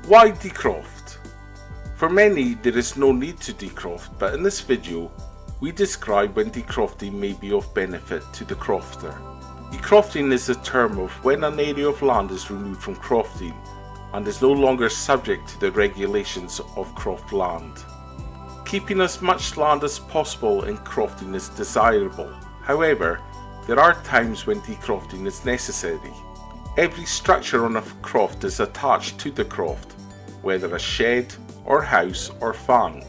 Why decroft? For many, there is no need to decroft, but in this video, we describe when decrofting may be of benefit to the crofter. Decrofting is the term of when an area of land is removed from crofting and is no longer subject to the regulations of croft land. Keeping as much land as possible in crofting is desirable. However, there are times when decrofting is necessary. Every structure on a croft is attached to the croft, whether a shed or house or farm.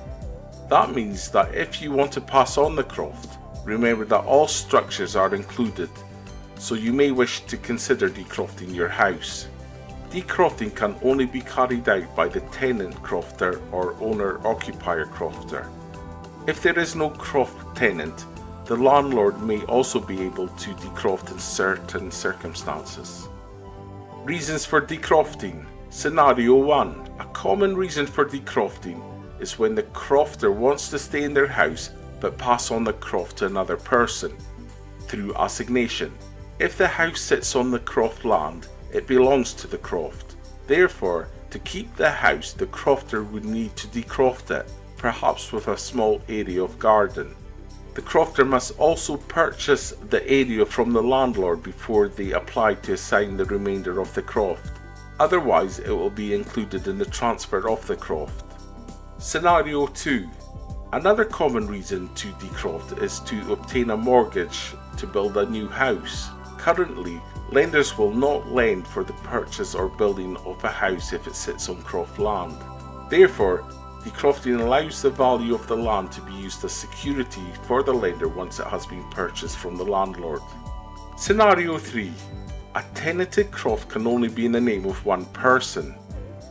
That means that if you want to pass on the croft, remember that all structures are included, so you may wish to consider decrofting your house. Decrofting can only be carried out by the tenant crofter or owner-occupier crofter. If there is no croft tenant, the landlord may also be able to decroft in certain circumstances. Reasons for decrofting. Scenario 1. A common reason for decrofting is when the crofter wants to stay in their house but pass on the croft to another person through assignation. If the house sits on the croft land, it belongs to the croft. Therefore, to keep the house, the crofter would need to decroft it, perhaps with a small area of garden. The crofter must also purchase the area from the landlord before they apply to assign the remainder of the croft. Otherwise, it will be included in the transfer of the croft. Scenario 2. Another common reason to decroft is to obtain a mortgage to build a new house. Currently, lenders will not lend for the purchase or building of a house if it sits on croft land. Therefore, decrofting allows the value of the land to be used as security for the lender once it has been purchased from the landlord. Scenario 3. A tenanted croft can only be in the name of one person.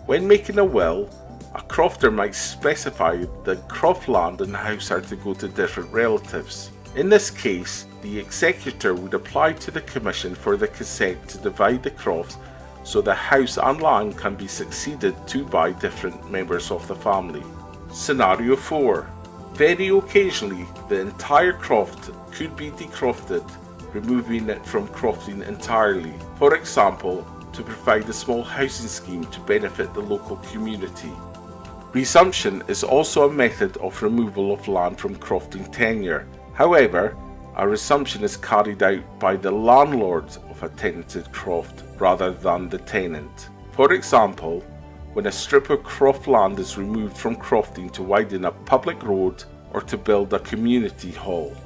When making a will, a crofter might specify that croft land and house are to go to different relatives. In this case, the executor would apply to the commission for the consent to divide the croft so the house and land can be succeeded to by different members of the family. Scenario 4. Very occasionally, the entire croft could be decrofted, removing it from crofting entirely. For example, to provide a small housing scheme to benefit the local community. Resumption is also a method of removal of land from crofting tenure. However, a resumption is carried out by the landlord of a tenanted croft rather than the tenant. For example, when a strip of croft land is removed from crofting to widen a public road or to build a community hall.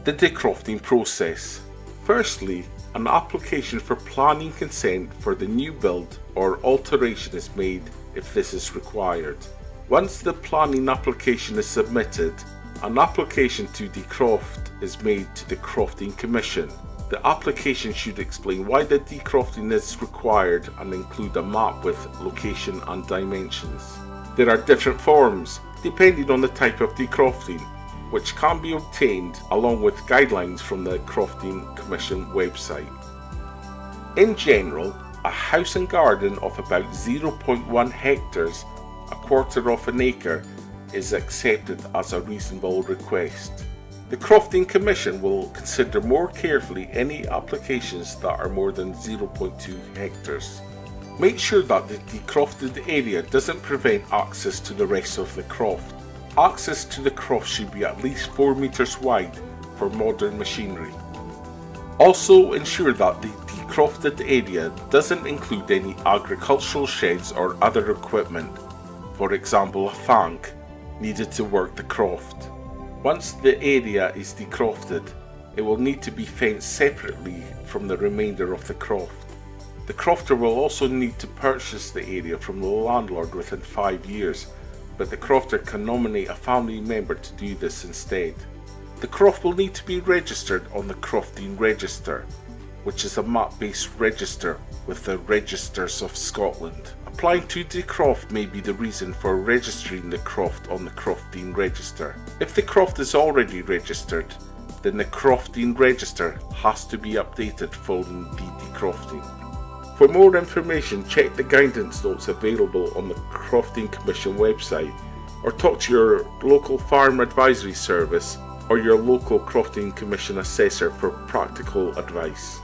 The decrofting process. Firstly, an application for planning consent for the new build or alteration is made if this is required. Once the planning application is submitted, an application to decroft is made to the Crofting Commission. The application should explain why the decrofting is required and include a map with location and dimensions. There are different forms depending on the type of decrofting, which can be obtained along with guidelines from the Crofting Commission website. In general, a house and garden of about 0.1 hectares, a quarter of an acre, is accepted as a reasonable request. The Crofting Commission will consider more carefully any applications that are more than 0.2 hectares. Make sure that the decrofted area doesn't prevent access to the rest of the croft. Access to the croft should be at least 4 meters wide for modern machinery. Also ensure that the decrofted area doesn't include any agricultural sheds or other equipment, for example a fank, needed to work the croft. Once the area is decrofted, it will need to be fenced separately from the remainder of the croft. The crofter will also need to purchase the area from the landlord within 5 years, but the crofter can nominate a family member to do this instead. The croft will need to be registered on the Crofting Register, which is a map-based register with the Registers of Scotland. Applying to decroft may be the reason for registering the croft on the Crofting Register. If the croft is already registered, then the Crofting Register has to be updated following the decrofting. For more information, check the guidance notes available on the Crofting Commission website, or talk to your local farm advisory service or your local Crofting Commission assessor for practical advice.